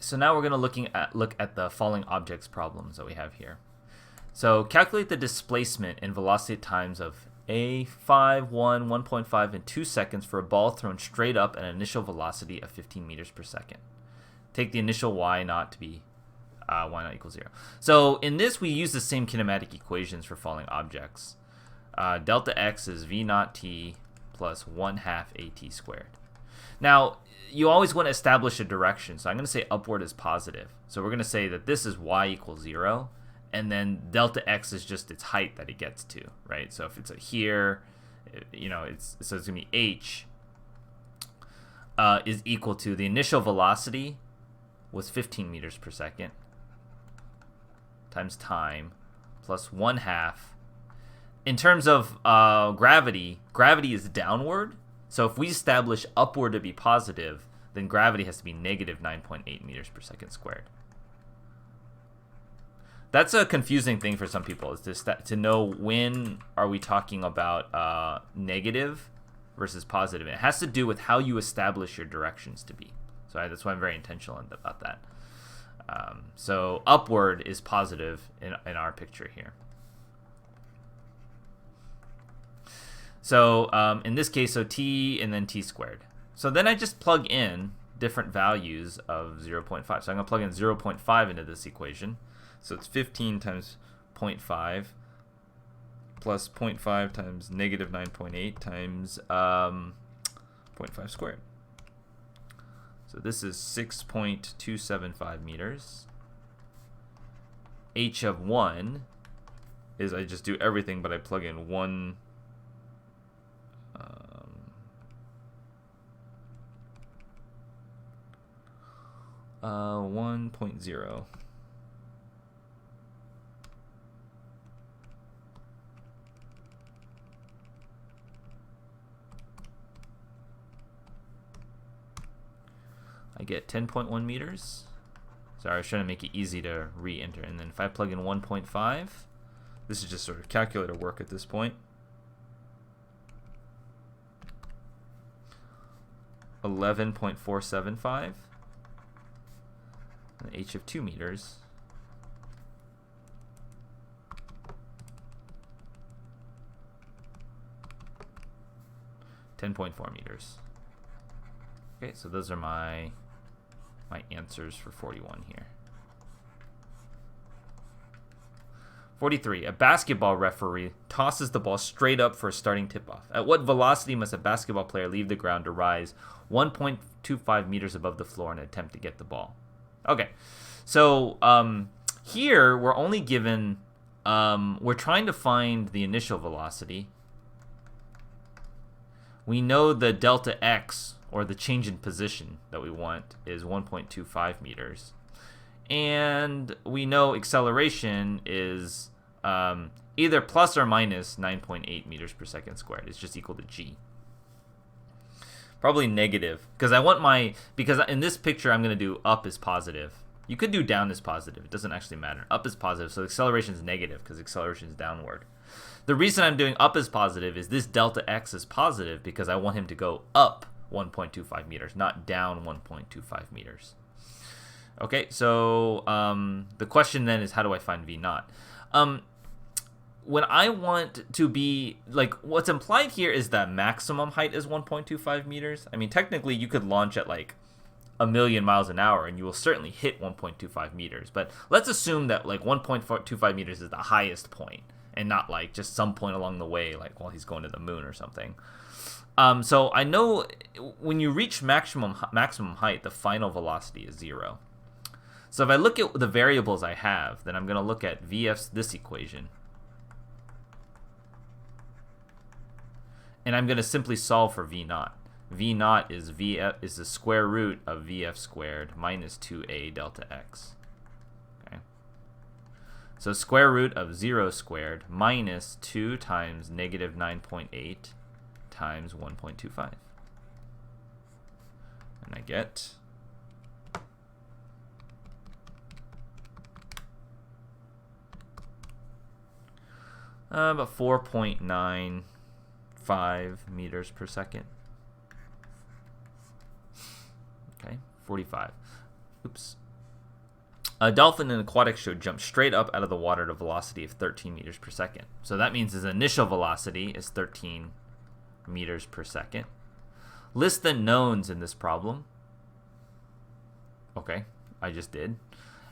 so now we're going to look at the falling objects problems that we have here. So calculate the displacement and velocity times of a5, 1, 1.5, and 2 seconds for a ball thrown straight up at an initial velocity of 15 meters per second. Take the initial y naught to be y naught equals 0. So in this, we use the same kinematic equations for falling objects. Delta x is v naught t plus 1/2 at squared. Now, you always want to establish a direction, so I'm going to say upward is positive. So we're going to say that this is y equals 0, and then delta x is just its height that it gets to, right? So if it's here, you know, so it's going to be h is equal to the initial velocity was 15 meters per second times time plus 1/2. In terms of gravity is downward. So if we establish upward to be positive, then gravity has to be negative 9.8 meters per second squared. That's a confusing thing for some people, is to know when are we talking about negative versus positive. It has to do with how you establish your directions to be. So that's why I'm very intentional about that. So upward is positive in our picture here. So in this case, so t and then t squared. So then I just plug in different values of 0.5. So I'm going to plug in 0.5 into this equation. So it's 15 times 0.5 plus 0.5 times negative 9.8 times 0.5 squared. So this is 6.275 meters. H of 1 is, I just do everything, but I plug in 1... 1.0. I get 10.1 meters. Sorry, I was trying to make it easy to re-enter. And then if I plug in 1.5, this is just sort of calculator work at this point. 11.475. And h of 2 meters. (10.4 meters). Okay, so those are my answers for 41 here. 43. A basketball referee tosses the ball straight up for a starting tip-off. At what velocity must a basketball player leave the ground to rise 1.25 meters above the floor and attempt to get the ball? Okay, so here we're only given, we're trying to find the initial velocity. We know the delta x, or the change in position that we want, is 1.25 meters. And we know acceleration is either plus or minus 9.8 meters per second squared. It's just equal to g. Probably negative, because because in this picture I'm going to do up is positive. You could do down is positive. It doesn't actually matter. Up is positive, so acceleration is negative because acceleration is downward. The reason I'm doing up is positive is this delta x is positive because I want him to go up 1.25 meters, not down 1.25 meters. Okay, so the question then is, how do I find v naught? When I want to be, like, what's implied here is that maximum height is 1.25 meters. I mean, technically, you could launch at, like, 1,000,000 miles an hour, and you will certainly hit 1.25 meters. But let's assume that, like, 1.25 meters is the highest point, and not, like, just some point along the way, like, while he's going to the moon or something. So I know when you reach maximum height, the final velocity is 0. So if I look at the variables I have, then I'm going to look at VF's this equation. And I'm going to simply solve for v naught. V naught is the square root of VF squared minus 2a delta x. Okay. So square root of 0 squared minus 2 times negative 9.8 times 1.25. And I get about 4.95 meters per second. Okay, 45. Oops. A dolphin in aquatics should jump straight up out of the water at a velocity of 13 meters per second. So that means his initial velocity is 13 meters per second. List the knowns in this problem. Okay, I just did.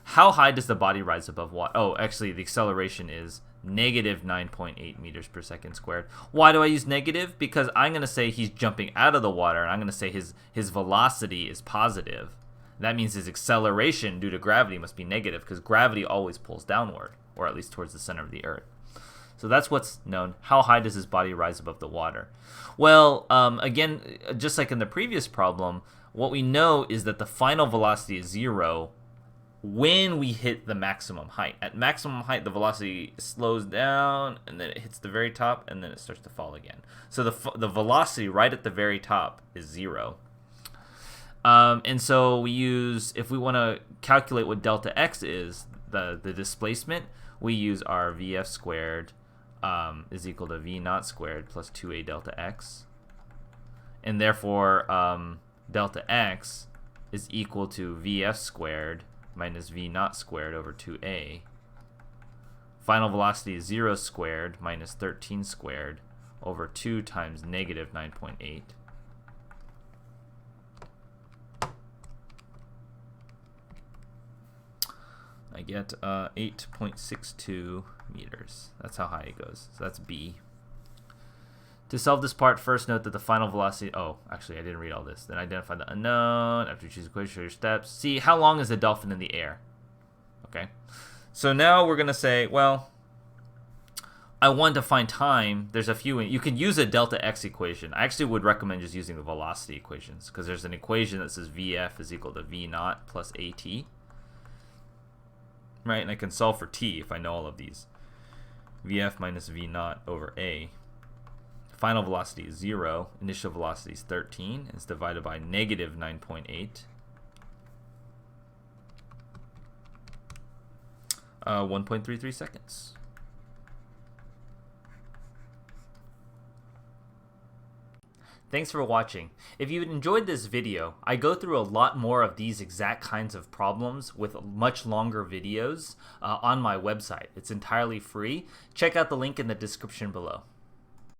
How high does the body rise above water? Oh, actually, the acceleration is negative 9.8 meters per second squared. Why do I use negative? Because I'm going to say he's jumping out of the water, and I'm going to say his velocity is positive. That means his acceleration due to gravity must be negative, because gravity always pulls downward, or at least towards the center of the Earth. So that's what's known. How high does his body rise above the water? Well, again, just like in the previous problem, what we know is that the final velocity is 0 when we hit the maximum height. At maximum height, the velocity slows down, and then it hits the very top, and then it starts to fall again. So the velocity right at the very top is 0. And so we use, if we want to calculate what delta x is, the displacement, we use our vf squared is equal to v naught squared plus 2a delta x. And therefore, delta x is equal to vf squared minus v naught squared over 2a. Final velocity is 0 squared minus 13 squared over 2 times negative 9.8. I get 8.62 meters. That's how high it goes. So that's B. To solve this part, first note that the final velocity... Oh, actually, I didn't read all this. Then identify the unknown. After you choose equation, show your steps. See, how long is the dolphin in the air? Okay. So now we're going to say, well, I want to find time. There's a few... You can use a delta x equation. I actually would recommend just using the velocity equations, because there's an equation that says Vf is equal to V naught plus At. Right, and I can solve for t if I know all of these. Vf minus V naught over A. Final velocity is 0. Initial velocity is 13. It's divided by negative 9.8. 1.33 seconds. Thanks for watching. If you enjoyed this video, I go through a lot more of these exact kinds of problems with much longer videos on my website. It's entirely free. Check out the link in the description below.